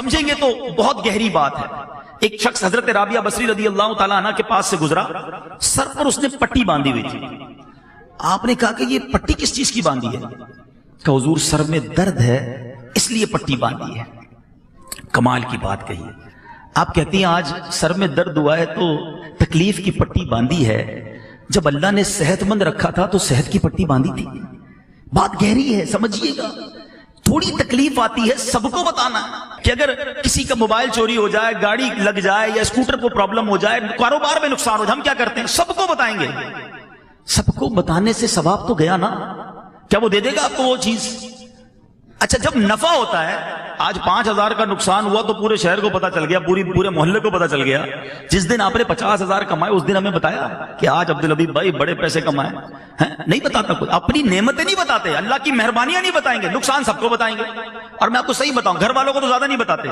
سمجھیں گے تو بہت گہری بات ہے۔ ایک شخص حضرت رابعہ بصری رضی اللہ تعالیٰ عنہ کے پاس سے گزرا، سر پر اس نے پٹی باندھی ہوئی تھی۔ آپ نے کہا کہ یہ پٹی کس چیز کی باندھی ہے؟ کہ حضور سر میں درد ہے اس لیے پٹی باندھی ہے۔ کمال کی بات کہی۔ آپ کہتی ہیں آج سر میں درد ہوا ہے تو تکلیف کی پٹی باندھی ہے، جب اللہ نے صحت مند رکھا تھا تو صحت کی پٹی باندھی تھی۔ بات گہری ہے، سمجھیے گا۔ تھوڑی تکلیف آتی ہے سب کو بتانا کہ اگر کسی کا موبائل چوری ہو جائے، گاڑی لگ جائے یا اسکوٹر کو پرابلم ہو جائے، کاروبار میں نقصان ہو جائے، ہم کیا کرتے ہیں؟ سب کو بتائیں گے۔ سب کو بتانے سے ثواب تو گیا نا؟ کیا وہ دے دے گا آپ کو وہ چیز؟ اچھا جب نفع ہوتا ہے، آج 5,000 کا نقصان ہوا تو پورے شہر کو پتا چل گیا، پورے محلے کو پتا چل گیا۔ جس دن آپ نے 50,000 کمائے اس دن ہمیں بتایا کہ آج عبدالحبیب بھائی بڑے پیسے کمائے ہیں؟ نہیں بتاتا کوئی، اپنی نعمتیں نہیں بتاتے، اللہ کی مہربانیاں نہیں بتائیں گے، نقصان سب کو بتائیں گے۔ اور میں آپ کو صحیح بتاؤں، گھر والوں کو تو زیادہ نہیں بتاتے۔